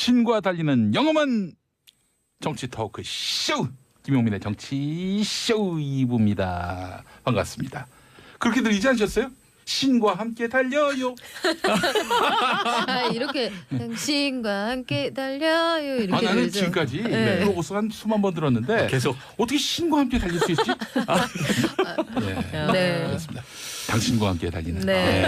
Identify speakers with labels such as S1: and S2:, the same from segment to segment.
S1: 신과 달리는 영험한 정치 토크 쇼 김용민의 정치 쇼 2부입니다. 반갑습니다. 그렇게 들리지 않으셨어요? 신과 함께 달려요.
S2: 이렇게 당신과 함께 달려요 이렇게
S1: 나는
S2: 들리죠?
S1: 지금까지
S2: 네.
S1: 프로고스 한 수만 번 들었는데
S3: 계속
S1: 어떻게 신과 함께 달릴 수 있지?
S2: 네.
S1: 그렇습니다. 당신과 함께 달리는.
S2: 네.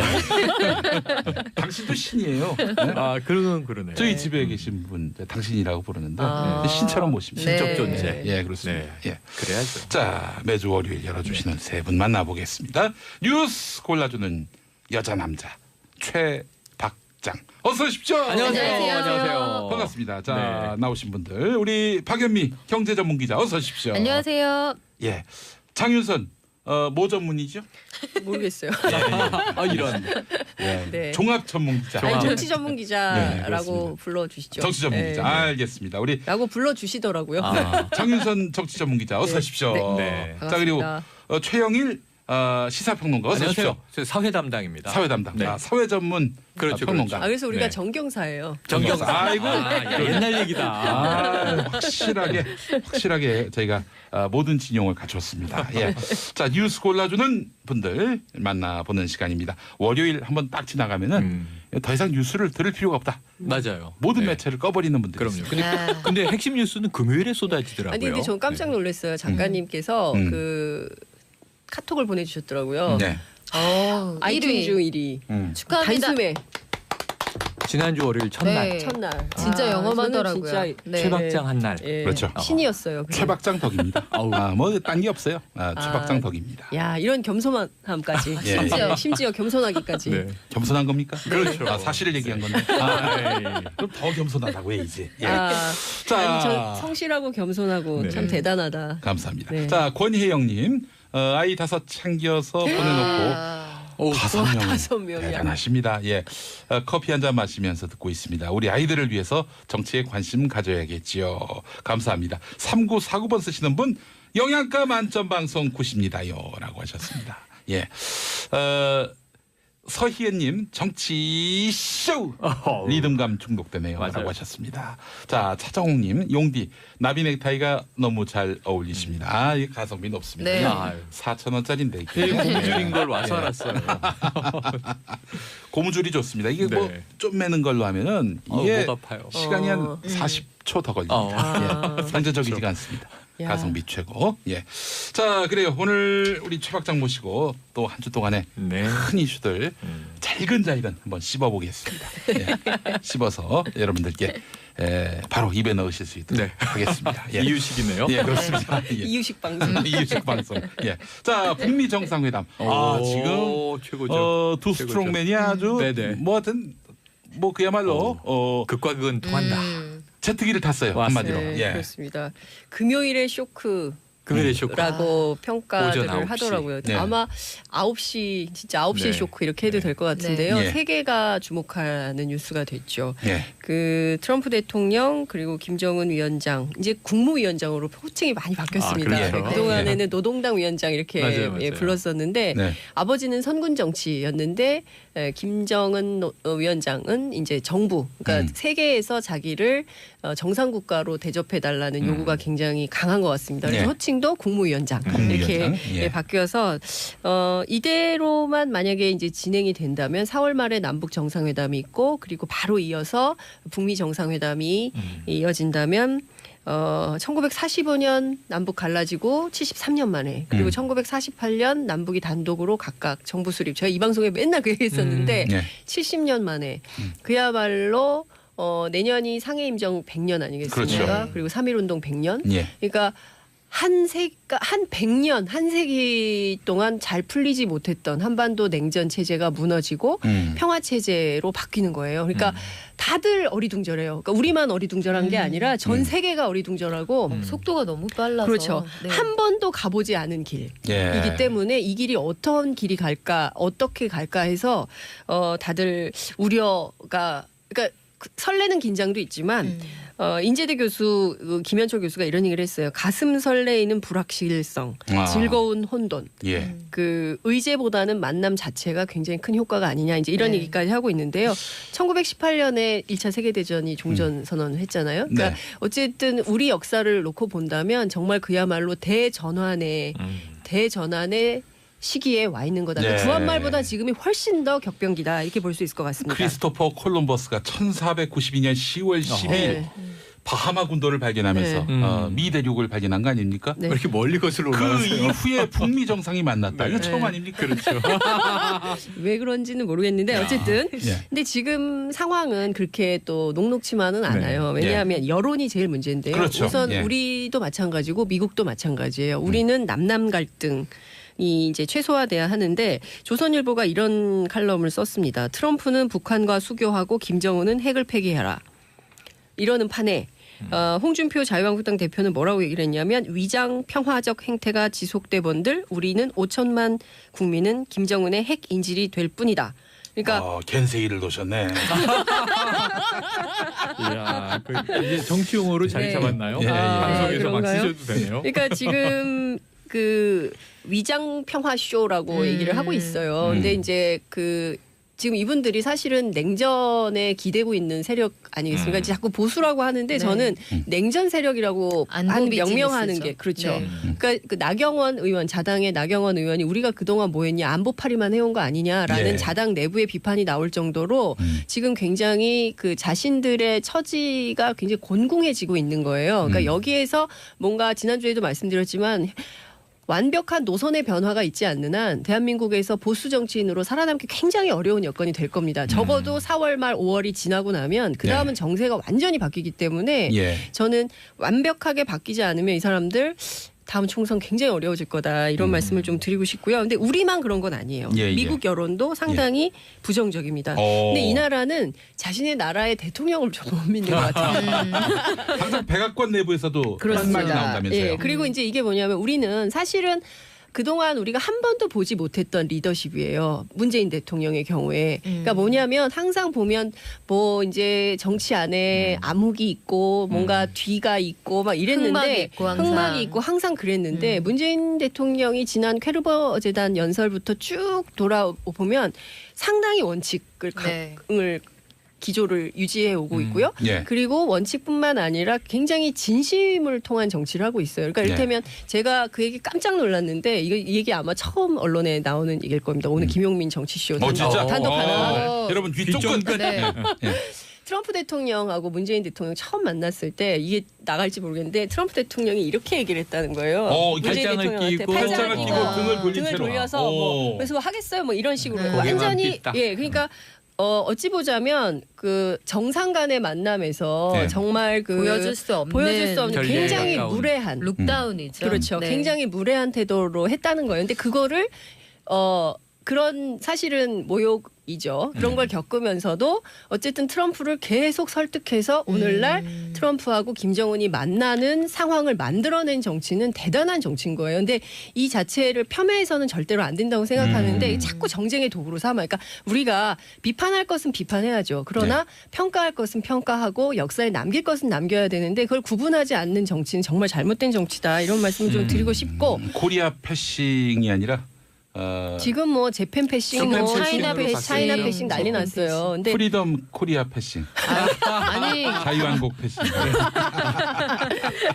S1: 당신도 신이에요. 네?
S3: 아 그러네.
S1: 저희 집에 계신 분 당신이라고 부르는데
S2: 아.
S1: 신처럼 모십니다.
S2: 네.
S3: 신적 존재.
S1: 예, 그렇습니다.
S3: 네.
S1: 예.
S3: 그래야죠.
S1: 자, 매주 월요일 열어주시는 세 분 만나보겠습니다. 뉴스 골라주는 여자 남자 최박장 어서 오십시오.
S2: 안녕하세요.
S1: 반갑습니다. 자,
S3: 네.
S1: 나오신 분들 우리 박연미 경제 전문 기자 어서 오십시오.
S2: 안녕하세요.
S1: 예, 장윤선 뭐 전문이죠?
S4: 모르겠어요.
S3: 아 이런.
S1: 예,
S4: 네.
S1: 종합 전문 기자.
S4: 아니, 정치 전문
S1: 네,
S4: 기자라고
S1: 그렇습니다.
S4: 불러주시죠.
S1: 정치 전문
S4: 네.
S1: 기자. 알겠습니다. 우리
S4: 라고 불러주시더라고요.
S1: 장윤선 정치 전문 기자 어서
S4: 네.
S1: 오십시오.
S3: 네.
S1: 자, 그리고
S4: 반갑습니다.
S1: 최영일 시사평론가 어서 오십시오.
S3: 안녕하세요. 저 사회 담당입니다.
S1: 사회 담당,
S3: 네.
S1: 사회 전문
S3: 그렇죠,
S1: 평론가.
S4: 아, 그래서 우리가
S3: 네.
S4: 정경사예요.
S3: 정경사.
S1: 아이고.
S3: 야, 옛날 얘기다.
S1: 확실하게 저희가 모든 진용을 갖췄습니다. 예. 자, 뉴스 골라주는 분들 만나보는 시간입니다. 월요일 한번 딱 지나가면은 더 이상 뉴스를 들을 필요가 없다.
S3: 맞아요.
S1: 모든
S3: 네.
S1: 매체를 꺼버리는 분들이
S3: 그럼요.
S1: 있습니다.
S3: 근데 핵심 뉴스는 금요일에 쏟아지더라고요.
S4: 아니 근데 전 깜짝 놀랐어요. 작가님께서 그 카톡을 보내주셨더라고요.
S1: 네.
S4: 아이튠즈 1위
S2: 축하합니다.
S4: 단숨에
S3: 지난주 월요일 첫날
S2: 네.
S4: 첫날.
S2: 진짜 영험하더라고요.
S4: 저는 진짜
S2: 네.
S3: 최박장 한 날.
S4: 예,
S1: 그렇죠.
S4: 신이었어요. 그게.
S1: 최박장 덕입니다. 뭐 딴 게 없어요. 최박장 덕입니다.
S4: 야 이런 겸손함까지
S1: 예.
S4: 심지어 겸손하기까지.
S3: 네.
S1: 겸손한 겁니까?
S3: 그렇죠.
S1: 사실을 얘기한 건데. 그럼 더 겸손하다고 해야지. 예. 자,
S4: 아니 전 성실하고 겸손하고
S3: 네.
S4: 참 대단하다.
S1: 감사합니다.
S4: 네.
S1: 자, 권혜영님 아이 5 챙겨서 보내놓고
S3: 오,
S1: 5명은
S4: 5명이야.
S1: 대단하십니다. 예, 커피 한 잔 마시면서 듣고 있습니다. 우리 아이들을 위해서 정치에 관심 가져야겠지요. 감사합니다. 3949번 쓰시는 분 영양가 만점 방송 굿입니다요라고 하셨습니다. 예, 서희애님 정치쇼 리듬감 중독되네요라고
S3: 맞아요.
S1: 하셨습니다. 자, 차정욱님 용디 나비 넥타이가 너무 잘 어울리십니다. 이 가성비 높습니다.
S2: 네.
S3: 야,
S1: 4,000원짜리인데
S3: 이 고무줄인 걸 와서 알았어요.
S1: 고무줄이 좋습니다. 이게
S3: 네.
S1: 뭐 좀 매는 걸로 하면은 이게
S3: 목 아파요.
S1: 시간이 한 40초 더 걸립니다.
S4: 아.
S1: 예. 현저적이지가 않습니다.
S4: 야.
S1: 가성비 최고. 예. 자, 그래요. 오늘 우리 최박장 모시고 또 한 주 동안에
S3: 네.
S1: 큰 이슈들 잘근잘근 한번 씹어보겠습니다. 예. 씹어서 여러분들께 바로 입에 넣으실 수 있도록
S3: 네.
S1: 하겠습니다. 예.
S3: 이유식이네요.
S1: 예, 그렇습니다. 예.
S4: 이유식 방송.
S1: 이유식 방송. 예. 자, 북미 정상회담. 지금
S3: 최고죠.
S1: 두
S3: 최고죠.
S1: 스트롱맨이 아주
S3: 네네.
S1: 뭐 하여튼 뭐 그야말로
S3: 극과 극은 통한다.
S1: 제트기를 탔어요.
S3: 맞습니다.
S1: 한마디로.
S4: 네,
S1: 예.
S4: 그렇습니다. 금요일의 쇼크.
S3: 금요일의 쇼크.
S4: 라고
S3: 오전
S4: 평가들을
S3: 9시.
S4: 하더라고요.
S1: 네.
S4: 아마 9시 진짜 9시의
S3: 네.
S4: 쇼크 이렇게 해도 될 것 같은데요.
S1: 네.
S4: 세계가 주목하는 뉴스가 됐죠.
S1: 예.
S4: 그 트럼프 대통령 그리고 김정은 위원장 이제 국무위원장으로 호칭이 많이 바뀌었습니다.
S3: 아, 그렇죠.
S4: 그동안에는 노동당 위원장 이렇게
S3: 맞아요.
S4: 예, 불렀었는데
S1: 네.
S4: 아버지는 선군 정치였는데 김정은 위원장은 이제 정부 그러니까 세계에서 자기를 정상 국가로 대접해 달라는 요구가 굉장히 강한 것 같습니다. 그래서
S1: 네.
S4: 호칭도 국무위원장 이렇게
S1: 국무위원장. 예.
S4: 바뀌어서 이대로만 만약에 이제 진행이 된다면 4월 말에 남북 정상회담이 있고 그리고 바로 이어서 북미 정상회담이 이어진다면 1945년 남북 갈라지고 73년 만에 그리고 1948년 남북이 단독으로 각각 정부 수립 제가 이 방송에 맨날 그 얘기했었는데
S1: 예.
S4: 70년 만에 그야말로 내년이 상해임정 100년 아니겠습니까?
S1: 그렇죠.
S4: 그리고 3.1운동 100년.
S1: 예.
S4: 그러니까 한 100년, 한 세기 동안 잘 풀리지 못했던 한반도 냉전 체제가 무너지고 평화 체제로 바뀌는 거예요. 그러니까 다들 어리둥절해요. 그러니까 우리만 어리둥절한 게 아니라 전 세계가 어리둥절하고
S2: 속도가 너무 빨라서.
S4: 그렇죠.
S2: 네.
S4: 한 번도 가보지 않은 길이기
S1: 예.
S4: 때문에 이 길이 어떤 길이 갈까, 어떻게 갈까 해서 다들 우려가 그러니까 설레는 긴장도 있지만 인제대 교수 김현철 교수가 이런 얘기를 했어요. 가슴 설레이는 불확실성, 즐거운 혼돈.
S1: 예.
S4: 그 의제보다는 만남 자체가 굉장히 큰 효과가 아니냐 이제 이런
S2: 네.
S4: 얘기까지 하고 있는데요. 1918년에 1차 세계대전이 종전 선언을 했잖아요. 그러니까
S1: 네.
S4: 어쨌든 우리 역사를 놓고 본다면 정말 그야말로 대전환의 시기에 와 있는 거다.
S1: 네.
S4: 구한말보다 지금이 훨씬 더 격변기다 이렇게 볼 수 있을 것 같습니다.
S1: 크리스토퍼 콜럼버스가 1492년 10월 10일
S4: 네.
S1: 바하마 군도를 발견하면서
S3: 네.
S1: 미 대륙을 발견한 거 아닙니까?
S4: 네.
S3: 왜 이렇게 멀리 거슬러
S1: 그
S3: 올라가세요?
S1: 이후에 북미 정상이 만났다. 이거
S4: 네.
S1: 처음 아닙니까?
S3: 그렇죠.
S4: 왜 그런지는 모르겠는데 어쨌든
S1: 예.
S4: 근데 지금 상황은 그렇게 또 녹록치만은 않아요. 왜냐하면 여론이 제일 문제인데요.
S1: 그렇죠.
S4: 우선
S1: 예.
S4: 우리도 마찬가지고 미국도 마찬가지예요. 우리는 남남 갈등 이 이제 최소화돼야 하는데 조선일보가 이런 칼럼을 썼습니다. 트럼프는 북한과 수교하고 김정은은 핵을 폐기해라. 이러는 판에 홍준표 자유한국당 대표는 뭐라고 얘기를 했냐면 위장 평화적 행태가 지속돼 본들 우리는 5천만 국민은 김정은의 핵 인질이 될 뿐이다. 그러니까
S1: 겐세이를 놓으셨네.
S3: 이야, 이제 정치 용어로 자리
S4: 네.
S3: 잡았나요?
S1: 예, 예.
S3: 방송에서 막
S4: 그런가요?
S3: 쓰셔도 되네요.
S4: 그러니까 지금 그 위장 평화 쇼라고 얘기를 하고 있어요. 근데 이제 그 지금 이분들이 사실은 냉전에 기대고 있는 세력 아니겠습니까? 자꾸 보수라고 하는데
S2: 네.
S4: 저는 냉전 세력이라고
S2: 안보
S4: 명명하는
S2: 비즈니스죠.
S4: 게 그렇죠.
S2: 네.
S4: 그러니까 그 나경원 의원 자당의 나경원 의원이 우리가 그동안 뭐했냐 안보파리만 해온 거 아니냐라는
S1: 예.
S4: 자당 내부의 비판이 나올 정도로 지금 굉장히 그 자신들의 처지가 굉장히 곤궁해지고 있는 거예요. 그러니까 여기에서 뭔가 지난주에도 말씀드렸지만 완벽한 노선의 변화가 있지 않는 한 대한민국에서 보수 정치인으로 살아남기 굉장히 어려운 여건이 될 겁니다. 적어도 4월 말 5월이 지나고 나면 그 다음은 정세가 완전히 바뀌기 때문에
S1: 예.
S4: 저는 완벽하게 바뀌지 않으면 이 사람들 다음 총선 굉장히 어려워질 거다 이런 말씀을 좀 드리고 싶고요. 근데 우리만 그런 건 아니에요.
S1: 예, 예.
S4: 미국 여론도 상당히 부정적입니다. 근데 이 나라는 자신의 나라의 대통령을 좀 못 믿는 것 같아요.
S1: 항상 백악관 내부에서도 그런 말이 나온다면서요.
S4: 예, 그리고 이제 이게 뭐냐면 우리는 사실은 그동안 우리가 한 번도 보지 못했던 리더십이에요. 문재인 대통령의 경우에. 그러니까 뭐냐면 항상 보면 뭐 이제 정치 안에 암흑이 있고 뭔가 뒤가 있고 막 이랬는데
S2: 흑막이 있고 항상.
S4: 그랬는데 문재인 대통령이 지난 퀘르버 재단 연설부터 쭉 돌아보면 상당히 원칙을
S2: 네.
S4: 기조를 유지해 오고 있고요.
S1: 예.
S4: 그리고 원칙뿐만 아니라 굉장히 진심을 통한 정치를 하고 있어요. 그러니까 이를테면 제가 그 얘기 깜짝 놀랐는데 이 얘기 아마 처음 언론에 나오는 얘기일 겁니다. 오늘 김용민 정치쇼
S1: 진짜?
S4: 단독 하나.
S1: 여러분 뒤쪽 끝.
S2: 네.
S4: 트럼프 대통령하고 문재인 대통령 처음 만났을 때 이게 나갈지 모르겠는데 트럼프 대통령이 이렇게 얘기를 했다는 거예요. 문재인
S3: 팔짱을
S4: 대통령한테
S3: 끼고
S1: 팔짱을 끼고 등을 돌린 채로.
S4: 돌려서 뭐 그래서 뭐 하겠어요 뭐 이런 식으로
S2: 네.
S4: 완전히
S3: 삐딱.
S4: 예 그러니까 어찌 보자면 그 정상 간의 만남에서
S1: 네.
S4: 정말 그
S2: 보여줄 수 없는
S3: 결례에
S4: 굉장히
S3: 가까운.
S4: 무례한
S2: 룩다운이죠.
S4: 그렇죠.
S2: 네.
S4: 굉장히 무례한 태도로 했다는 거예요. 근데 그거를 그런 사실은 모욕이죠. 그런 걸 겪으면서도 어쨌든 트럼프를 계속 설득해서 오늘날 트럼프하고 김정은이 만나는 상황을 만들어낸 정치는 대단한 정치인 거예요. 근데 이 자체를 폄훼해서는 절대로 안 된다고 생각하는데 자꾸 정쟁의 도구로 삼아. 그러니까 우리가 비판할 것은 비판해야죠. 그러나 평가할 것은 평가하고 역사에 남길 것은 남겨야 되는데 그걸 구분하지 않는 정치는 정말 잘못된 정치다. 이런 말씀을 좀 드리고 싶고
S1: 코리아 패싱이 아니라
S4: 지금 뭐 재팬 패싱,
S1: 재팬
S4: 뭐
S1: 패싱으로
S4: 차이나
S1: 바뀌었어요.
S4: 패싱 난리 났어요. 근데
S1: 프리덤 코리아 패싱,
S2: 아니
S1: 자유한국 패싱.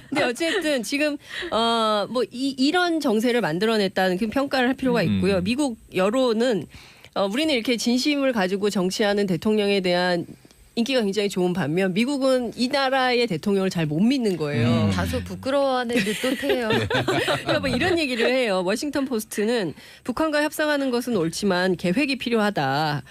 S4: 근데 어쨌든 지금 뭐 이런 정세를 만들어냈다는 그 평가를 할 필요가 있고요. 미국 여론은 우리는 이렇게 진심을 가지고 정치하는 대통령에 대한 인기가 굉장히 좋은 반면 미국은 이 나라의 대통령을 잘 못 믿는 거예요.
S2: 다소 부끄러워하는 듯해요.
S4: 그러니까 뭐 이런 얘기를 해요. 워싱턴 포스트는 북한과 협상하는 것은 옳지만 계획이 필요하다.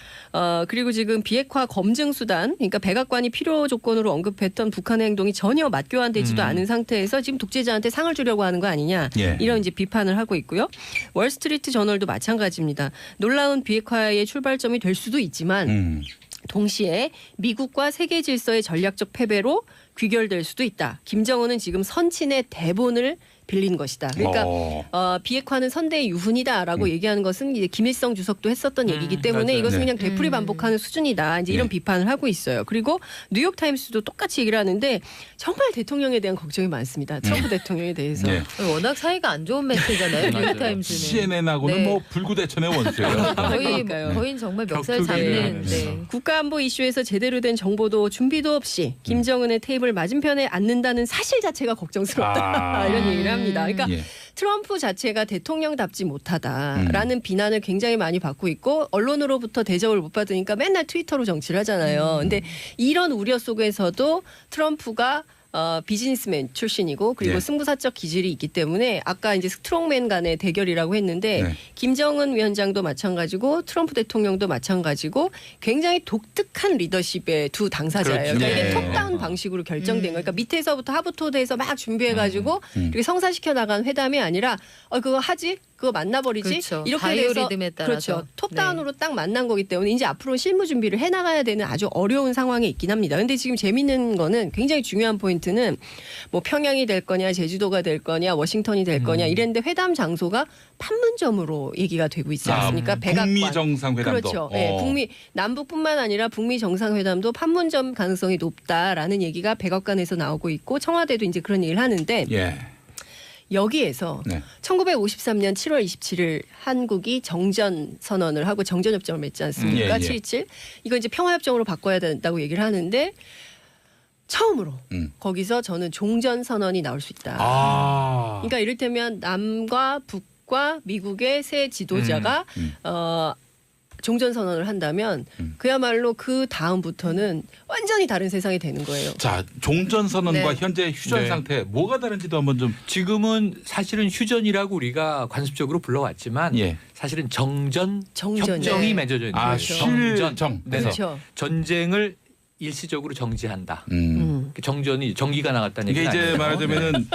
S4: 그리고 지금 비핵화 검증 수단, 그러니까 백악관이 필요 조건으로 언급했던 북한의 행동이 전혀 맞교환되지도 않은 상태에서 지금 독재자한테 상을 주려고 하는 거 아니냐.
S1: 예.
S4: 이런 이제 비판을 하고 있고요. 월스트리트 저널도 마찬가지입니다. 놀라운 비핵화의 출발점이 될 수도 있지만 동시에 미국과 세계 질서의 전략적 패배로 귀결될 수도 있다. 김정은은 지금 선친의 대본을 빌린 것이다. 그러니까 비핵화는 선대의 유훈이다라고 얘기하는 것은 이제 김일성 주석도 했었던 얘기이기 때문에
S3: 맞아요.
S4: 이것은
S1: 네.
S4: 그냥 되풀이 반복하는 수준이다. 이제 이런
S1: 네.
S4: 비판을 하고 있어요. 그리고 뉴욕 타임스도 똑같이 얘기를 하는데 정말 대통령에 대한 걱정이 많습니다. 트럼프 대통령에 대해서.
S1: 네.
S2: 워낙 사이가 안 좋은 매체잖아요.
S3: 맞아요.
S2: 뉴욕타임스는.
S1: CNN하고는
S2: 네.
S1: 뭐 불구대천의 원수예요.
S4: 그러니까요.
S2: 거의 정말 멱살
S3: 격투기를
S2: 잡는.
S3: 하면서.
S2: 네.
S4: 국가안보 이슈에서 제대로 된 정보도 준비도 없이 김정은의 테이블 맞은편에 앉는다는 사실 자체가 걱정스럽다. 이런 얘기를 합니다. 그러니까
S1: 예.
S4: 트럼프 자체가 대통령답지 못하다라는 비난을 굉장히 많이 받고 있고 언론으로부터 대접을 못 받으니까 맨날 트위터로 정치를 하잖아요. 근데 이런 우려 속에서도 트럼프가 비즈니스맨 출신이고 그리고
S1: 예.
S4: 승부사적 기질이 있기 때문에 아까 이제 스트롱맨 간의 대결이라고 했는데
S1: 네.
S4: 김정은 위원장도 마찬가지고 트럼프 대통령도 마찬가지고 굉장히 독특한 리더십의 두 당사자예요.
S1: 그렇죠.
S4: 그러니까 이게
S1: 예.
S4: 톱다운 방식으로 결정된 거예요. 그러니까 밑에서부터 하부토대에서 막 준비해가지고 이렇게 성사시켜 나간 회담이 아니라 그거 하지? 그거 만나버리지?
S2: 그렇죠.
S4: 이렇게 돼서
S2: 바이오리듬에 따라서.
S4: 그렇죠. 톱다운으로 딱 만난 거기 때문에 이제 앞으로 실무 준비를 해나가야 되는 아주 어려운 상황에 있긴 합니다. 근데 지금 재밌는 거는 굉장히 중요한 포인트는 뭐 평양이 될 거냐 제주도가 될 거냐 워싱턴이 될 거냐 이랬는데 회담 장소가 판문점으로 얘기가 되고 있지 않습니까? 백악관.
S1: 북미 정상회담도.
S4: 그렇죠. 네, 북미 남북뿐만 아니라 북미 정상회담도 판문점 가능성이 높다라는 얘기가 백악관에서 나오고 있고 청와대도 이제 그런 얘기를 하는데
S1: 예.
S4: 여기에서
S1: 네.
S4: 1953년 7월 27일 한국이 정전 선언을 하고 정전협정을 맺지 않습니까?
S1: 예, 예.
S4: 727. 이거 이제 평화협정으로 바꿔야 된다고 얘기를 하는데 처음으로 거기서 저는 종전 선언이 나올 수 있다.
S1: 아.
S4: 그러니까 이를테면 남과 북과 미국의 세 지도자가 종전 선언을 한다면 그야말로 그 다음부터는 완전히 다른 세상이 되는 거예요.
S1: 자, 종전 선언과
S2: 네.
S1: 현재 휴전
S3: 네.
S1: 상태 뭐가 다른지도 한번 좀
S3: 지금은 사실은 휴전이라고 우리가 관습적으로 불러왔지만
S1: 예.
S3: 사실은 정전
S4: 정전이요.
S3: 협정이
S2: 네.
S3: 맺어져 있는
S1: 아,
S3: 거예요.
S1: 실정.
S3: 네.
S4: 그렇죠.
S3: 전쟁을 일시적으로 정지한다. 정전이 정기가 나갔다는
S1: 이게
S3: 얘기가
S1: 이제
S3: 아니에요.
S1: 말하자면은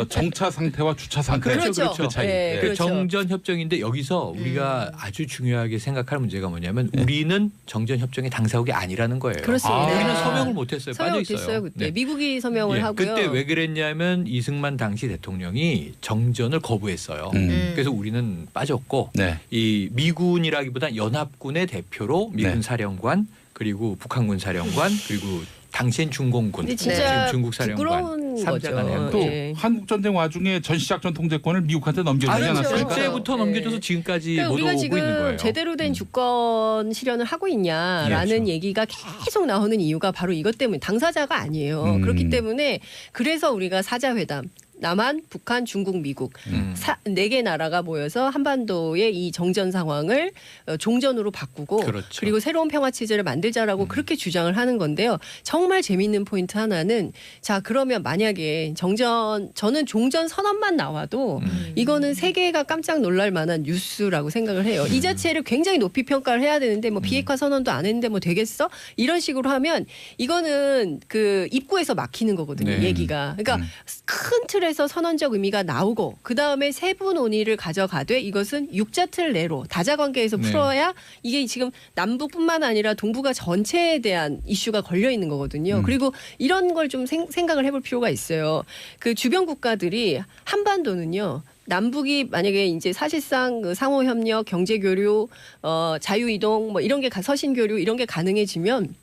S1: 정차 상태와 주차 상태
S4: 그렇죠.
S1: 그 차이.
S4: 네,
S1: 예.
S3: 그
S4: 그렇죠.
S3: 정전 협정인데 여기서 우리가 아주 중요하게 생각할 문제가 뭐냐면 우리는 정전 협정의 당사국이 아니라는 거예요.
S4: 그렇습니다.
S3: 우리는 서명을 못했어요.
S4: 서명을
S3: 빠져 있어요.
S4: 됐어요 그때.
S3: 네.
S4: 미국이 서명을
S3: 예,
S4: 하고요.
S3: 그때 왜 그랬냐면 이승만 당시 대통령이 정전을 거부했어요. 그래서 우리는 빠졌고
S1: 네.
S3: 이 미군이라기보다 연합군의 대표로 미군
S1: 네.
S3: 사령관 그리고 북한군 사령관 그리고 당시엔 중공군
S4: 근데
S3: 지금
S4: 진짜
S3: 중국 사령관
S4: 부끄러운
S3: 삼자가
S4: 거죠.
S3: 내고
S1: 또
S4: 예.
S1: 한국 전쟁 와중에 전시작전 통제권을 미국한테 넘겨주지
S4: 그렇죠.
S1: 않았습니까?
S3: 그때부터
S4: 네.
S3: 넘겨줘서 지금까지
S4: 그러니까
S3: 못
S4: 우리가
S3: 오고 있는 거예요.
S4: 지금 제대로 된 주권 실현을 하고 있냐라는
S3: 그렇죠.
S4: 얘기가 계속 나오는 이유가 바로 이것 때문에 당사자가 아니에요. 그렇기 때문에 그래서 우리가 사자회담 남한, 북한, 중국, 미국 네 개 나라가 모여서 한반도의 이 정전 상황을 종전으로 바꾸고
S3: 그렇죠.
S4: 그리고 새로운 평화 체제를 만들자라고 그렇게 주장을 하는 건데요. 정말 재미있는 포인트 하나는 자 그러면 만약에 저는 종전 선언만 나와도 이거는 세계가 깜짝 놀랄 만한 뉴스라고 생각을 해요. 이 자체를 굉장히 높이 평가를 해야 되는데 뭐 비핵화 선언도 안 했는데 뭐 되겠어? 이런 식으로 하면 이거는 그 입구에서 막히는 거거든요.
S3: 네.
S4: 얘기가. 그러니까 큰 틀에서 선언적 의미가 나오고 그 다음에 세부 논의를 가져가되 이것은 육자 틀 내로 다자관계에서
S3: 네.
S4: 풀어야 이게 지금 남북뿐만 아니라 동북아 전체에 대한 이슈가 걸려 있는 거거든요. 그리고 이런 걸 좀 생각을 해볼 필요가 있어요. 그 주변 국가들이 한반도는요. 남북이 만약에 이제 사실상 그 상호 협력, 경제 교류, 자유 이동 뭐 이런 게 서신 교류 이런 게 가능해지면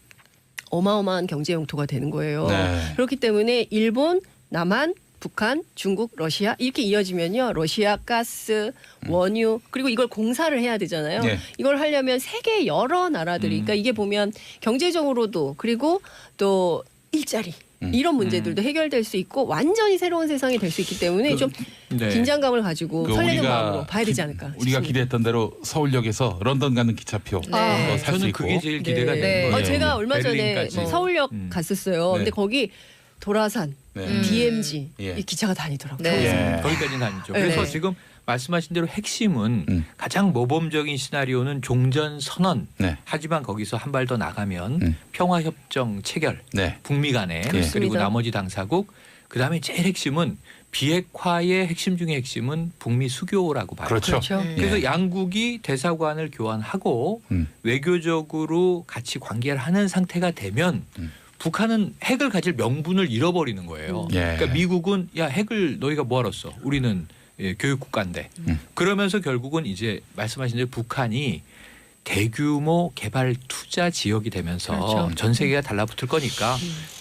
S4: 어마어마한 경제 용토가 되는 거예요.
S1: 네.
S4: 그렇기 때문에 일본, 남한, 북한, 중국, 러시아 이렇게 이어지면요. 러시아 가스, 원유 그리고 이걸 공사를 해야 되잖아요.
S1: 네.
S4: 이걸 하려면 세계 여러 나라들이 그러니까 이게 보면 경제적으로도 그리고 또 일자리 이런 문제들도 해결될 수 있고 완전히 새로운 세상이 될 수 있기 때문에 좀
S3: 네.
S4: 긴장감을 가지고
S1: 그
S4: 설레는
S1: 우리가
S4: 마음으로 봐야 되지 않을까
S1: 우리가
S4: 싶습니다.
S1: 기대했던 대로 서울역에서 런던 가는 기차표
S2: 네.
S1: 살 수
S3: 저는
S1: 있고.
S3: 그게 제일 기대가
S2: 네.
S3: 되는 거예요.
S4: 제가 얼마 전에
S3: 베를린까지.
S4: 뭐 서울역 갔었어요.
S1: 네.
S4: 근데 거기 도라산,
S1: 네.
S4: DMZ
S1: 예.
S4: 이 기차가 다니더라고요.
S2: 네.
S1: 예.
S3: 거기까지는 아니죠.
S4: 네.
S3: 그래서
S4: 네.
S3: 지금 말씀하신 대로 핵심은 가장 모범적인 시나리오는 종전 선언.
S1: 네.
S3: 하지만 거기서 한 발 더 나가면 평화협정 체결.
S1: 네.
S3: 북미 간에
S1: 그렇습니다.
S3: 그리고 나머지 당사국. 그다음에 제일 핵심은 비핵화의 핵심 중의 핵심은 북미 수교라고 봐요.
S1: 그렇죠.
S4: 그렇죠.
S3: 그래서 양국이 대사관을 교환하고 외교적으로 같이 관계를 하는 상태가 되면 북한은 핵을 가질 명분을 잃어버리는 거예요.
S1: 예.
S3: 그러니까 미국은 야 핵을 너희가 뭐하러 써? 우리는 교육 국가인데. 그러면서 결국은 이제 말씀하신 대로 북한이 대규모 개발 투자 지역이 되면서
S4: 그렇죠.
S3: 전 세계가 달라붙을 거니까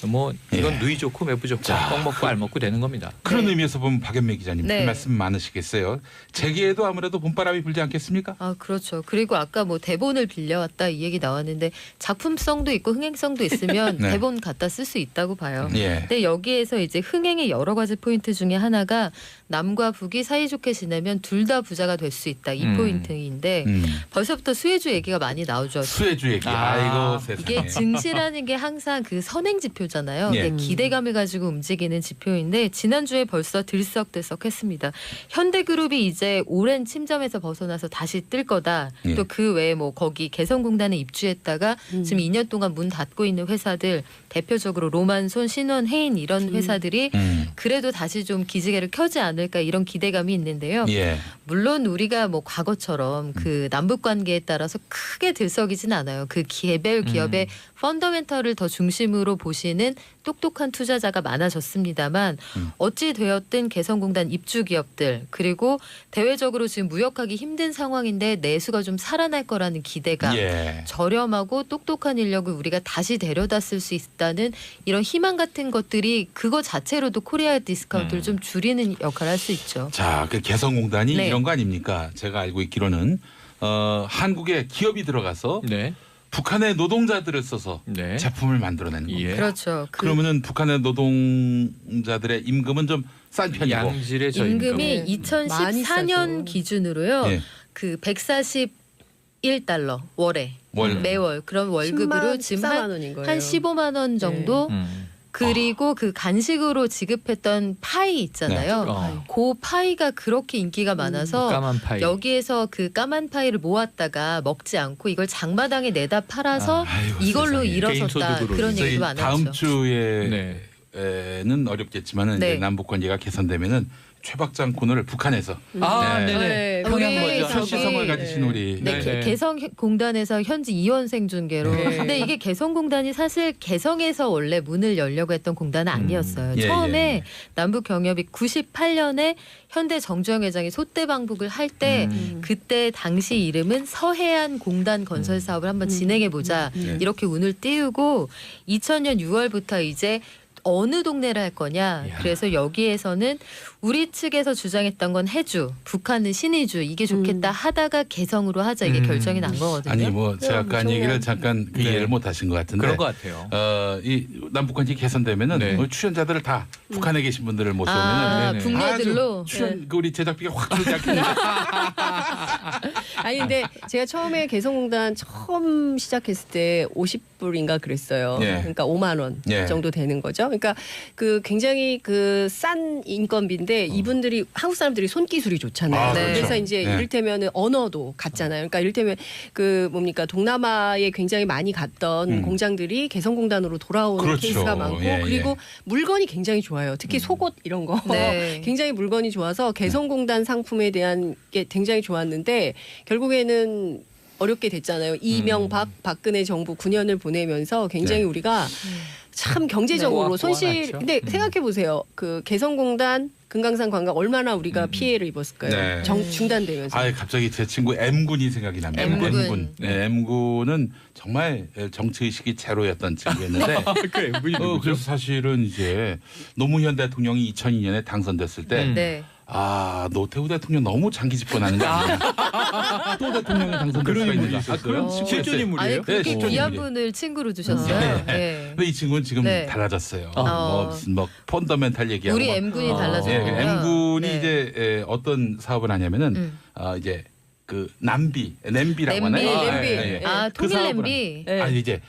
S3: 뭐 이건
S1: 예.
S3: 누이 좋고 매부 좋고
S1: 자.
S3: 떡 먹고 알 먹고 되는 겁니다.
S1: 그런
S2: 네.
S1: 의미에서 보면 박연매 기자님
S2: 네.
S1: 할 말씀 많으시겠어요. 재계에도 아무래도 봄바람이 불지 않겠습니까?
S2: 아 그렇죠. 그리고 아까 뭐 대본을 빌려왔다 이 얘기 나왔는데 작품성도 있고 흥행성도 있으면
S1: 네.
S2: 대본 갖다 쓸 수 있다고 봐요.
S1: 예.
S2: 근데 여기에서 이제 흥행의 여러 가지 포인트 중에 하나가 남과 북이 사이좋게 지내면 둘 다 부자가 될 수 있다 이 포인트인데 벌써부터 수혜주 얘기가 많이 나오죠.
S1: 수혜주 얘기.
S3: 아,
S1: 아이고 세상에.
S2: 이게 증시라는 게 항상 그 선행 지표잖아요.
S1: 예.
S2: 이게 기대감을 가지고 움직이는 지표인데 지난주에 벌써 들썩들썩했습니다. 현대그룹이 이제 오랜 침점에서 벗어나서 다시 뜰 거다.
S1: 예.
S2: 또 그 외에 뭐 거기 개성공단에 입주했다가 지금 2년 동안 문 닫고 있는 회사들 대표적으로 로만손, 신원, 해인 이런 회사들이 그래도 다시 좀 기지개를 켜지 않을까 이런 기대감이 있는데요.
S1: 예.
S2: 물론 우리가 뭐 과거처럼 그 남북 관계에 따라서 크게 들썩이진 않아요. 그 개별 기업의 펀더멘털을 더 중심으로 보시는 똑똑한 투자자가 많아졌습니다만 어찌 되었든 개성공단 입주 기업들 그리고 대외적으로 지금 무역하기 힘든 상황인데 내수가 좀 살아날 거라는 기대감
S1: 예.
S2: 저렴하고 똑똑한 인력을 우리가 다시 데려다 쓸 수 있다는 이런 희망 같은 것들이 그거 자체로도 코리아 디스카운트를 좀 줄이는 역할을 할 수 있죠.
S1: 자, 그 개성공단이
S2: 네.
S1: 이런 거 아닙니까? 제가 알고 있기로는 한국에 기업이 들어가서
S3: 네.
S1: 북한의 노동자들을 써서
S3: 네.
S1: 제품을 만들어내는 겁니다.
S3: 예.
S2: 그렇죠.
S1: 그러면은 북한의 노동자들의 임금은 좀 싼 편이고.
S3: 양질의 저 임금.
S2: 임금이
S4: 많이 싸죠.
S2: 2014년 기준으로요.
S1: 예.
S2: 그 141달러 월에
S1: 월.
S2: 매월 그런 월급으로
S4: 10만,
S2: 지금
S4: 14만 원인 거예요.
S2: 한 15만 원 정도 그리고 그 간식으로 지급했던 파이 있잖아요.
S3: 네. 어.
S2: 그 파이가 그렇게 인기가 많아서
S3: 까만 파이.
S2: 여기에서 그 까만 파이를 모았다가 먹지 않고 이걸 장마당에 내다 팔아서
S1: 아이고,
S2: 이걸로
S1: 세상에.
S2: 일어섰다
S3: 개인 소득으로.
S2: 그런
S1: 저희
S2: 얘기도 많았죠.
S1: 다음 주에
S3: 네.
S1: 에는 어렵겠지만은
S2: 네.
S1: 이제 남북 관계가 개선되면은 최박장 코너를 북한에서
S3: 아,
S1: 네.
S3: 네네.
S4: 네.
S3: 평양
S2: 우리
S3: 버전.
S2: 저기-
S1: 현시성을 가지신 우리
S2: 네,
S3: 네.
S2: 개성공단에서 현지 이원 생중계로.
S4: 네.
S2: 근데 이게 개성공단이 사실 개성에서 원래 문을 열려고 했던 공단은 아니었어요.
S1: 예,
S2: 처음에
S1: 예.
S2: 남북 경협이 98년에 현대 정주영 회장이 소대 방북을 할 때 그때 당시 이름은 서해안 공단 건설 사업을 한번 진행해 보자
S1: 네.
S2: 이렇게 운을 띄우고 2000년 6월부터 이제 어느 동네를 할 거냐.
S3: 이야.
S2: 그래서 여기에서는 우리 측에서 주장했던 건 해주, 북한은 신의주 이게 좋겠다 하다가 개성으로 하자 이게 결정이 난 거거든요.
S1: 아니 뭐 제가 아까 한
S4: 엄청난-
S1: 얘기를 잠깐 그
S3: 네.
S1: 이해를 못 하신 것 같은데
S3: 그런 것 같아요.
S1: 이 남북 관계 개선되면은
S3: 네.
S1: 뭐 출연자들을 다 북한에 계신 분들을 모셔오면은
S2: 아,
S3: 네네.
S2: 북녀들로.
S1: 아주 출연 그 우리 제작비가 확 줄지 않겠나.
S4: 아니 근데 제가 처음에 개성공단 처음 시작했을 때 50불인가 그랬어요.
S1: 예.
S4: 그러니까 5만 원
S1: 예.
S4: 정도 되는 거죠. 그러니까 그 굉장히 그 싼 인건비인데 이분들이 한국 사람들이 손기술이 좋잖아요.
S1: 아,
S2: 네.
S4: 그래서 이제
S1: 네.
S4: 이를테면 언어도 같잖아요. 그러니까 이를테면 그 뭡니까 동남아에 굉장히 많이 갔던 공장들이 개성공단으로 돌아오는
S1: 그렇죠.
S4: 케이스가 많고
S1: 예, 예.
S4: 그리고 물건이 굉장히 좋아요. 특히 속옷 이런 거
S2: 네.
S4: 굉장히 물건이 좋아서 개성공단 상품에 대한 게 굉장히 좋았는데 결국에는 어렵게 됐잖아요. 이명박 박근혜 정부 9년을 보내면서 굉장히
S1: 네.
S4: 우리가 참 경제적으로
S3: 네.
S4: 손실.
S3: 꼬아놨죠.
S4: 근데 생각해 보세요. 그 개성공단 금강산 관광 얼마나 우리가 피해를 입었을까요?
S1: 네.
S4: 중단되면서.
S1: 아, 갑자기 제 친구 M군이 생각이 납니다.
S2: M군.
S1: 네, M군은 정말 정치 의식이 제로였던 친구였는데
S3: 그래, 분이 누구죠?
S1: 그래서 사실은 이제 노무현 대통령이 2002년에 당선됐을 때
S3: 네.
S1: 노태우 대통령 너무 장기 집권하는 거 아니에요? 또 대통령이 당선될
S3: 그런
S1: 수가
S3: 인물이
S1: 있는가?
S3: 있었어요?
S1: 그런
S2: 어.
S1: 친구였어요.
S3: 실존 인물이에요?
S2: 아니 그렇게
S1: 실존
S2: 귀한
S1: 인물이에요.
S2: 분을 친구로 두셨어요.
S1: 네.
S2: 네.
S1: 근데 이 친구는 지금
S2: 네.
S1: 달라졌어요.
S2: 어.
S1: 뭐 펀더멘탈 얘기하고
S2: 우리
S1: 막.
S2: M군이
S3: 어.
S2: 달라졌군요.
S1: 예, M군이
S2: 네.
S1: 이제 어떤 사업을 하냐면은 이제 그 냄비라고
S2: 냄비.
S1: 하나요?
S4: 냄비.
S1: 예, 예.
S2: 아
S1: 그
S2: 통일
S1: 사업을
S2: 냄비.
S4: 네.
S1: 아니 이제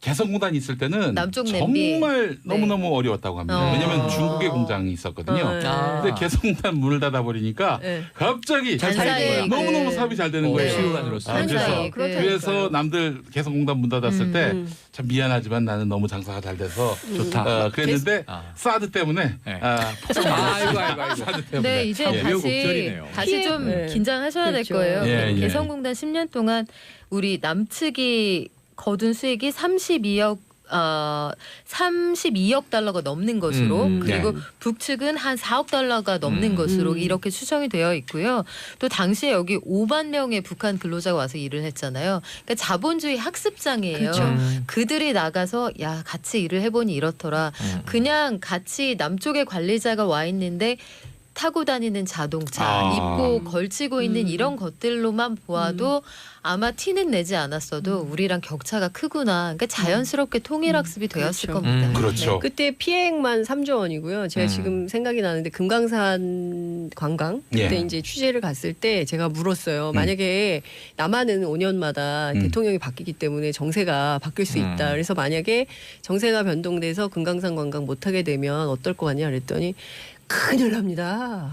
S1: 개성공단이 있을 때는
S2: 남쪽 냄비.
S1: 정말 너무너무 어려웠다고 합니다.
S2: 어.
S1: 왜냐하면 중국에 공장이 있었거든요.
S4: 네.
S3: 아.
S1: 근데 개성공단 문을 닫아버리니까
S4: 네.
S1: 갑자기
S3: 잘
S2: 살린
S1: 살린
S2: 거야.
S1: 거야. 너무너무 사업이 잘 되는 거예요.
S3: 수요가 늘었어요.
S1: 아, 그래서
S2: 한사이.
S1: 그래서 남들 개성공단 문 닫았을 때
S4: 음.
S1: 참 미안하지만 나는 너무 장사가 잘 돼서
S3: 좋다.
S1: 그랬는데
S3: 아.
S1: 사드 때문에
S3: 네.
S1: 폭삭
S3: 아이고.
S1: 사드 때문에
S2: 네, 이제
S1: 예.
S3: 우여곡절이네요.
S2: 다시 좀
S4: 네.
S2: 긴장하셔야 될
S4: 그렇죠.
S2: 거예요.
S1: 예, 예.
S2: 개성공단 10년 동안 우리 남측이 거둔 수익이 32억 32억 달러가 넘는 것으로 그리고
S1: 네.
S2: 북측은 한 4억 달러가 넘는 것으로 이렇게 추정이 되어 있고요. 또 당시에 여기 5만 명의 북한 근로자가 와서 일을 했잖아요. 그러니까 자본주의 학습장이에요.
S4: 그렇죠.
S2: 그들이 나가서 야 같이 일을 해보니 이렇더라. 그냥 같이 남쪽에 관리자가 와 있는데 타고 다니는 자동차,
S1: 아.
S2: 입고 걸치고 있는 이런 것들로만 보아도 아마 티는 내지 않았어도 우리랑 격차가 크구나. 그러니까 자연스럽게 통일학습이 되었을
S4: 그렇죠.
S2: 겁니다.
S1: 그렇죠.
S4: 그때 피해액만 3조 원이고요. 제가 지금 생각이 나는데 금강산 관광 그때
S1: 예.
S4: 이제 취재를 갔을 때 제가 물었어요. 만약에 남한은 5년마다 대통령이 바뀌기 때문에 정세가 바뀔 수 있다. 그래서 만약에 정세가 변동돼서 금강산 관광 못하게 되면 어떨 것 같냐 그랬더니 큰일 납니다.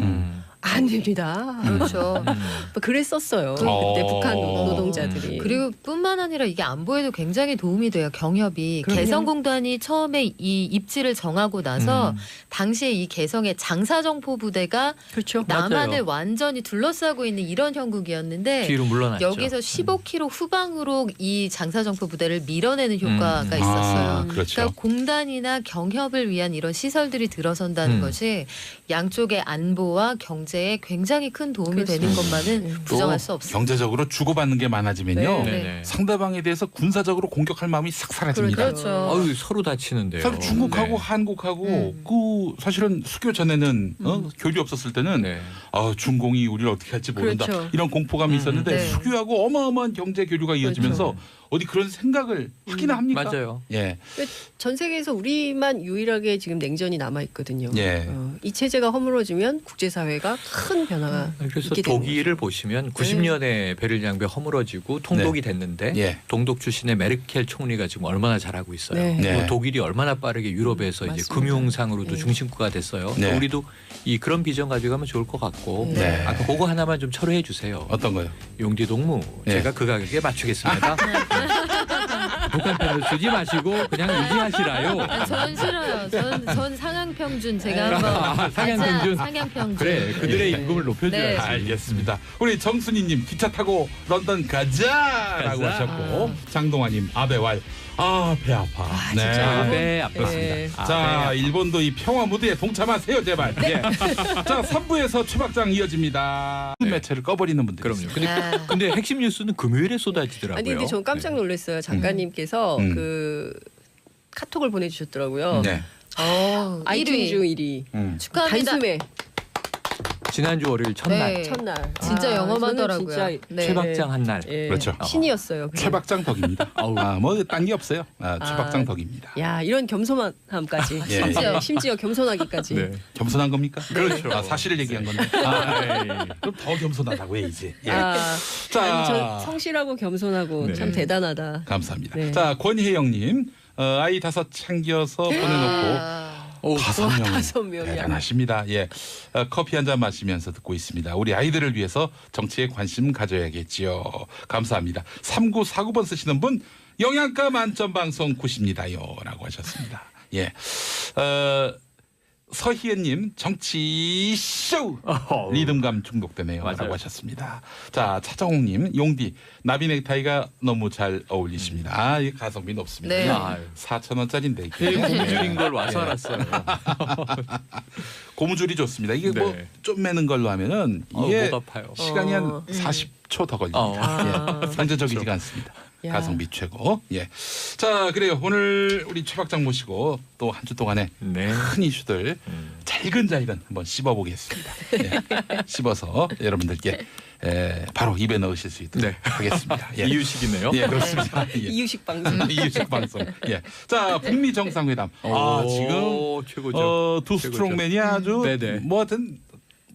S4: 안 됩니다.
S2: 그렇죠.
S4: 뭐 그랬었어요. 그때
S1: 어.
S4: 북한 노동자들이.
S2: 그리고 뿐만 아니라 이게 안보에도 굉장히 도움이 돼요. 경협이.
S4: 그럼요.
S2: 개성공단이 처음에 이 입지를 정하고 나서 당시에 이 개성의 장사정포 부대가
S4: 그렇죠.
S2: 남한을
S3: 맞아요.
S2: 완전히 둘러싸고 있는 이런 형국이었는데
S3: 뒤로 물러났죠.
S2: 여기서 15km 후방으로 이 장사정포 부대를 밀어내는 효과가 있었어요.
S1: 아, 그렇죠.
S2: 그러니까 공단이나 경협을 위한 이런 시설들이 들어선다는 것이 양쪽의 안보와 경제에 굉장히 큰 도움이 되는 것만은 부정할 수 없습니다.
S1: 경제적으로 주고받는 게 많아지면요.
S4: 네.
S3: 네네.
S1: 상대방에 대해서 군사적으로 공격할 마음이 싹 사라집니다.
S2: 그렇죠.
S3: 아유, 서로 다치는데요.
S1: 사실 중국하고
S3: 네.
S1: 한국하고 그 사실은 수교 전에는 교류 없었을 때는
S3: 네.
S1: 중공이 우리를 어떻게 할지 모른다
S4: 그렇죠.
S1: 이런 공포감이 있었는데
S2: 네.
S1: 수교하고 어마어마한 경제 교류가 이어지면서 어디 그런 생각을 하기나 합니까?
S3: 맞아요.
S1: 예.
S4: 전 세계에서 우리만 유일하게 지금 냉전이 남아 있거든요.
S1: 예.
S4: 이 체제가 허물어지면 국제사회가 큰 변화가
S3: 그래서
S4: 있게 되는
S3: 독일을 보시면 90년에 베를린 장벽 허물어지고 통독이 됐는데
S1: 예.
S3: 동독 출신의 메르켈 총리가 지금 얼마나 잘하고 있어요.
S4: 네.
S3: 그리고
S1: 네.
S3: 독일이 얼마나 빠르게 유럽에서 이제
S4: 맞습니다.
S3: 금융상으로도
S4: 네.
S3: 중심국가 됐어요.
S1: 네.
S3: 우리도 이 그런 비전 가져가면 좋을 것 같고
S1: 네.
S3: 아까 그거 하나만 좀 철회해 주세요.
S1: 어떤 거요?
S3: 용디동무
S1: 네.
S3: 제가 그 가격에 맞추겠습니다. 북한 편을 쓰지 마시고 그냥 유지하시라요.
S2: 아니, 전 싫어요. 전 상향평준 제가
S3: 아,
S2: 한번
S3: 상향평준.
S2: 상향평준.
S3: 그래 그들의 임금을 높여줘야지.
S2: 네.
S1: 알겠습니다. 우리 정순희님 기차 타고 런던 가자라고
S3: 가자.
S1: 하셨고 장동아님 아베왈 배 아파.
S4: 진짜요?
S3: 배 아팠습니다.
S4: 네.
S1: 자, 일본도 이 평화 무드에 동참하세요, 제발. 예. 자, 3부에서 최박장 이어집니다. 매체를 꺼버리는 분들.
S3: 그럼요.
S1: 있습니다.
S3: 근데 핵심 뉴스는 금요일에 쏟아지더라고요.
S4: 아니 근데 전 깜짝 놀랐어요. 작가님께서 그 카톡을 보내주셨더라고요.
S1: 네.
S4: 아이튠즈 1위
S2: 축하합니다.
S4: 단숨에
S3: 지난주 월요일 첫날
S2: 네.
S4: 첫날.
S2: 진짜 영험하더라고요.
S4: 저는 진짜
S2: 네.
S3: 최박장 한 날.
S4: 예,
S1: 그렇죠.
S4: 신이었어요. 그냥.
S1: 최박장 덕입니다. 딴 게 없어요. 최박장 덕입니다.
S4: 야 이런 겸손함까지
S1: 예.
S4: 심지어 겸손하기까지.
S3: 네.
S1: 겸손한 겁니까?
S3: 그렇죠.
S1: 사실을 얘기한 건데. 그럼 더 겸손하다고 해야지. 예. 자,
S4: 아니, 전 성실하고 겸손하고
S3: 네.
S4: 참 대단하다.
S1: 감사합니다.
S4: 네.
S1: 자, 권혜영님 아이 5 챙겨서 보내놓고
S3: 오,
S1: 5명은
S4: 5명이야.
S1: 대단하십니다. 예, 커피 한 잔 마시면서 듣고 있습니다. 우리 아이들을 위해서 정치에 관심 가져야겠지요. 감사합니다. 3949번 쓰시는 분 영양가 만점 방송 굿입니다요라고 하셨습니다. 예, 서희은님 정치쇼 리듬감 중독되네요.
S3: 맞아요.
S1: 라고 하셨습니다. 자, 차정욱님 용디 나비 넥타이가 너무 잘 어울리십니다. 이 가성비 높습니다.
S2: 네.
S3: 아유.
S1: 4,000원짜리인데 이게.
S3: 되게 고무줄인 걸 와서 알았어요.
S1: 고무줄이 좋습니다. 이게
S3: 네.
S1: 뭐 좀 매는 걸로 하면은 이게
S3: 목 아파요.
S1: 시간이 한 40초 더 걸립니다.
S3: 어.
S1: 예. 현재적이지가 않습니다.
S4: 야.
S1: 가성비 최고. 예. 자, 그래요. 오늘 우리 최박장 모시고 또 한 주 동안에
S3: 네.
S1: 큰 이슈들 잘근잘근 한번 씹어보겠습니다. 예. 씹어서 여러분들께 바로 입에 넣으실 수 있도록
S3: 네.
S1: 하겠습니다. 예.
S3: 이유식이네요.
S1: 예, 그렇습니다. 예.
S4: 이유식 방송.
S1: 이유식 방송. 예. 자, 북미 정상회담. 지금
S3: 최고죠.
S1: 두
S3: 최고죠.
S1: 스트롱맨이 아주
S3: 네네.
S1: 뭐 하여튼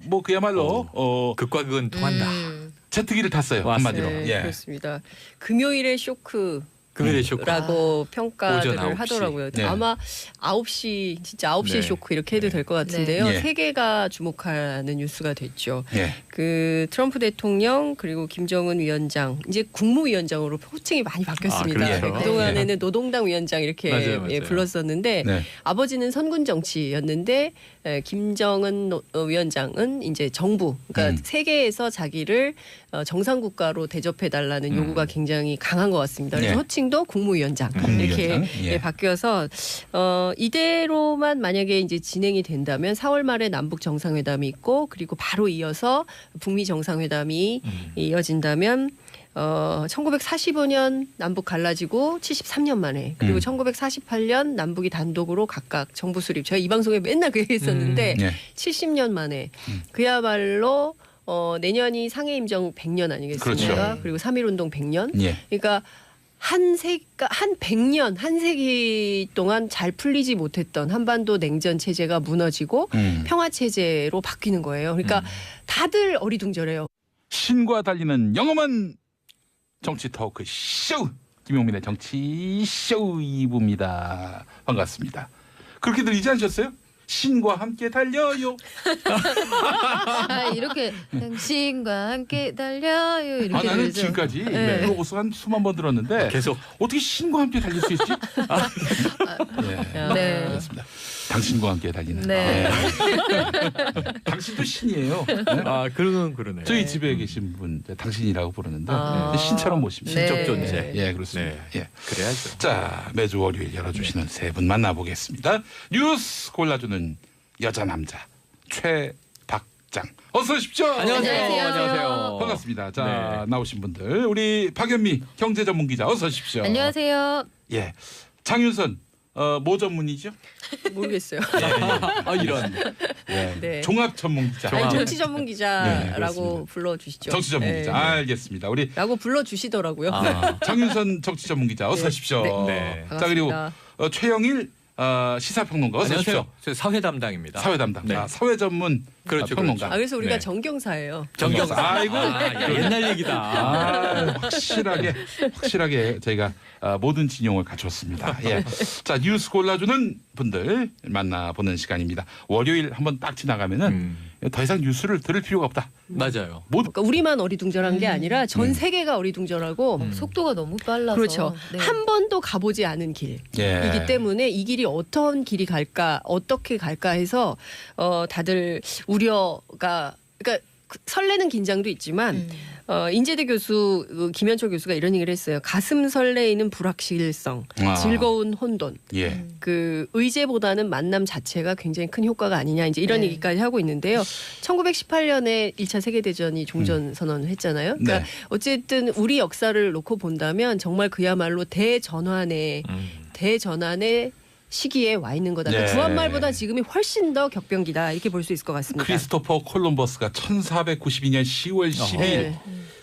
S1: 뭐 그야말로
S3: 극과 극은 통한다.
S1: 제트기를 탔어요.
S3: 맞습니다.
S1: 한마디로.
S4: 네,
S1: 예.
S4: 그렇습니다. 금요일의 쇼크.
S3: 금요일의 쇼크.
S4: 라고
S3: 오전
S4: 평가들을
S3: 9시.
S4: 하더라고요.
S1: 네.
S4: 아마 9시 진짜 9시의
S3: 네.
S4: 쇼크 이렇게 해도 될 것 같은데요.
S1: 네.
S4: 세계가 주목하는 뉴스가 됐죠.
S1: 예.
S4: 그 트럼프 대통령 그리고 김정은 위원장 이제 국무위원장으로 호칭이 많이 바뀌었습니다.
S3: 아, 그렇죠.
S4: 그동안에는 노동당 위원장 이렇게
S3: 맞아요.
S4: 예, 불렀었는데
S1: 네.
S4: 아버지는 선군 정치였는데 김정은 위원장은 이제 정부 그러니까 세계에서 자기를 정상 국가로 대접해 달라는 요구가 굉장히 강한 것 같습니다. 그래서
S1: 네.
S4: 호칭 호칭도 국무위원장 이렇게
S1: 국무위원장. 예.
S4: 바뀌어서 이대로만 만약에 이제 진행이 된다면 4월 말에 남북 정상회담이 있고 그리고 바로 이어서 북미 정상회담이 이어진다면 1945년 남북 갈라지고 73년 만에 그리고 1948년 남북이 단독으로 각각 정부 수립. 제가 이 방송에 맨날 그 얘기했었는데
S1: 예.
S4: 70년 만에 그야말로 내년이 상해임정 100년 아니겠습니까?
S1: 그렇죠.
S4: 그리고 3.1운동 100년.
S1: 예.
S4: 그러니까 한 100년, 한 세기 동안 잘 풀리지 못했던 한반도 냉전 체제가 무너지고 평화 체제로 바뀌는 거예요. 그러니까 다들 어리둥절해요.
S1: 신과 달리는 영험한 정치 토크 쇼 김용민의 정치 쇼 2부입니다. 반갑습니다. 그렇게 들리지 않으셨어요? 신과 함께 달려요.
S2: 아, 이렇게 당신과 함께 달려요 이렇게
S1: 아, 나는
S2: 들리죠.
S1: 지금까지
S2: 네.
S1: 프로고스 한 수만 번 들었는데
S3: 계속
S1: 어떻게 신과 함께 달릴 수 있지?
S2: 네.
S1: 그렇습니다. 당신과 함께 달리는.
S2: 네.
S1: 당신도 신이에요. 네?
S3: 아 그러네.
S1: 저희 집에 계신 분 당신이라고 부르는데
S2: 아.
S1: 신처럼 모십니다.
S2: 네.
S3: 신적 존재.
S1: 예, 그렇습니다.
S3: 네.
S1: 예.
S3: 그래야죠.
S1: 자, 매주 월요일 열어주시는 세 분 만나보겠습니다. 뉴스 골라주는 여자 남자 최박장 어서 오십시오.
S2: 안녕하세요.
S1: 반갑습니다. 자,
S3: 네.
S1: 나오신 분들 우리 박연미 경제 전문 기자 어서 오십시오.
S2: 안녕하세요.
S1: 예, 장윤선 뭐 전문이죠?
S4: 모르겠어요.
S3: 아 이런.
S1: 예,
S4: 네.
S1: 종합 전문 기자.
S4: 아니, 정치 전문
S1: 네,
S4: 기자라고
S1: 그렇습니다.
S4: 불러주시죠.
S1: 정치 전문
S4: 네.
S1: 기자. 알겠습니다. 우리
S4: 라고 불러주시더라고요.
S1: 장윤선 정치 전문 기자 어서
S4: 네.
S1: 오십시오.
S3: 네.
S1: 자, 그리고
S4: 반갑습니다.
S1: 최영일 시사평론가 어서 오십시오.
S3: 안녕하세요. 저 사회 담당입니다.
S1: 사회 담당.
S3: 네.
S1: 자, 사회 전문
S3: 그렇죠,
S1: 평론가.
S4: 아, 그래서 우리가
S3: 네.
S4: 정경사예요.
S3: 정경사.
S1: 아이고.
S3: 야, 옛날 얘기다.
S1: 확실하게 저희가 모든 진용을 갖췄습니다. 예. 자, 뉴스 골라주는 분들 만나보는 시간입니다. 월요일 한번 딱 지나가면은 더 이상 뉴스를 들을 필요가 없다.
S3: 맞아요.
S4: 그러니까 우리만 어리둥절한 게 아니라 전 세계가 어리둥절하고
S2: 속도가 너무 빨라서.
S4: 그렇죠.
S2: 네.
S4: 한 번도 가보지 않은 길이기
S1: 예.
S4: 때문에 이 길이 어떤 길이 갈까, 어떻게 갈까 해서 다들 우려가 그러니까 설레는 긴장도 있지만 인제대 교수 김현철 교수가 이런 얘기를 했어요. 가슴 설레이는 불확실성,
S1: 아.
S4: 즐거운 혼돈.
S1: 예.
S4: 그 의제보다는 만남 자체가 굉장히 큰 효과가 아니냐 이제 이런
S2: 네.
S4: 얘기까지 하고 있는데요. 1918년에 1차 세계대전이 종전 선언을 했잖아요. 그러니까
S1: 네.
S4: 어쨌든 우리 역사를 놓고 본다면 정말 그야말로 대전환의 시기에 와 있는 거다. 그러니까
S1: 네.
S4: 구한말보다 지금이 훨씬 더 격변기다 이렇게 볼 수 있을 것 같습니다.
S1: 크리스토퍼 콜럼버스가 1492년 10월 10일
S4: 네.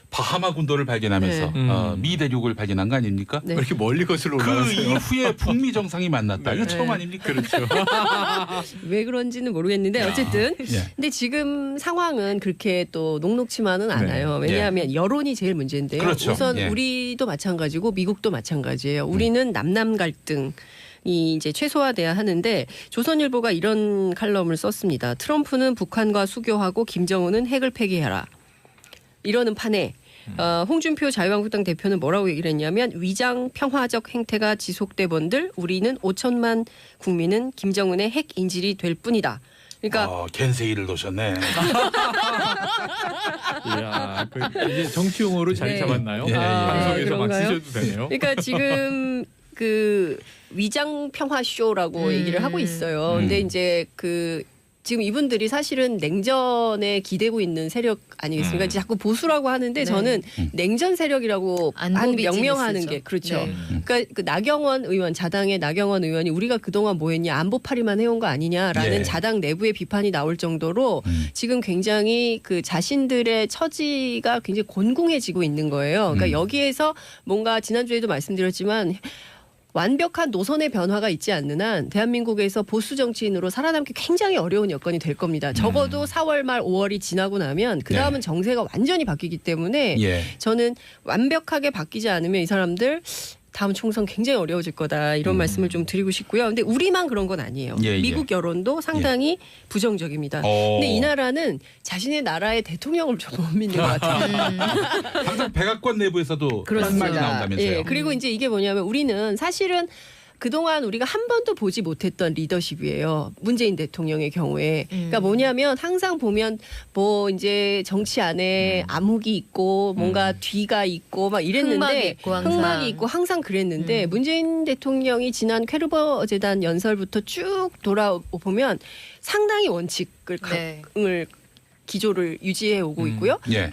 S1: 바하마 군도를 발견하면서
S3: 네.
S1: 미 대륙을 발견한 거 아닙니까?
S4: 네.
S3: 왜 이렇게 멀리 거슬러
S1: 그
S3: 올라가세요?
S1: 이후에 북미 정상이 만났다. 이거
S4: 네.
S1: 처음 아닙니까?
S3: 그렇죠.
S4: 왜 그런지는 모르겠는데 어쨌든
S1: 예.
S4: 근데 지금 상황은 그렇게 또 녹록치만은 않아요. 왜냐하면 여론이 제일 문제인데요.
S1: 그렇죠.
S4: 우선
S1: 예.
S4: 우리도 마찬가지고 미국도 마찬가지예요. 우리는 남남 갈등 이 이제 최소화돼야 하는데 조선일보가 이런 칼럼을 썼습니다. 트럼프는 북한과 수교하고 김정은은 핵을 폐기해라. 이러는 판에 홍준표 자유한국당 대표는 뭐라고 얘기를 했냐면 위장 평화적 행태가 지속되본들 우리는 5천만 국민은 김정은의 핵 인질이 될 뿐이다. 그러니까
S1: 겐세이를 놓으셨네.
S3: 이야, 이제 정치 용어로 자리
S4: 네.
S3: 잡았나요?
S1: 예, 예.
S3: 방송에서 막
S4: 그런가요?
S3: 쓰셔도 되네요.
S4: 그러니까 지금 그 위장 평화 쇼라고 얘기를 하고 있어요. 근데 이제 그 지금 이분들이 사실은 냉전에 기대고 있는 세력 아니겠습니까? 자꾸 보수라고 하는데
S2: 네.
S4: 저는 냉전 세력이라고
S2: 안보
S4: 명명하는
S2: 비즈니스죠.
S4: 게 그렇죠.
S2: 네.
S4: 그러니까 그 나경원 의원 자당의 나경원 의원이 우리가 그동안 뭐 했냐 안보파리만 해온 거 아니냐라는
S1: 예.
S4: 자당 내부의 비판이 나올 정도로 지금 굉장히 그 자신들의 처지가 굉장히 곤궁해지고 있는 거예요. 그러니까 여기에서 뭔가 지난주에도 말씀드렸지만 완벽한 노선의 변화가 있지 않는 한 대한민국에서 보수 정치인으로 살아남기 굉장히 어려운 여건이 될 겁니다. 적어도 4월 말 5월이 지나고 나면 그 다음은 정세가 완전히 바뀌기 때문에
S1: 예.
S4: 저는 완벽하게 바뀌지 않으면 이 사람들 다음 총선 굉장히 어려워질 거다 이런 말씀을 좀 드리고 싶고요. 근데 우리만 그런 건 아니에요.
S1: 예, 예.
S4: 미국 여론도 상당히 부정적입니다. 근데 이 나라는 자신의 나라의 대통령을 좀 못 믿는 것 같아요.
S1: 당장 백악관 내부에서도 그런 말이 나온다면서요.
S4: 예, 그리고 이제 이게 뭐냐면 우리는 사실은 그동안 우리가 한 번도 보지 못했던 리더십이에요. 문재인 대통령의 경우에. 그러니까 뭐냐면 항상 보면 뭐 이제 정치 안에 암흑이 있고 뭔가 뒤가 있고 막 이랬는데
S2: 흑막이 있고 항상.
S4: 그랬는데 문재인 대통령이 지난 퀘르버 재단 연설부터 쭉 돌아보면 상당히 원칙을
S2: 네.
S4: 기조를 유지해 오고 있고요.
S1: 예.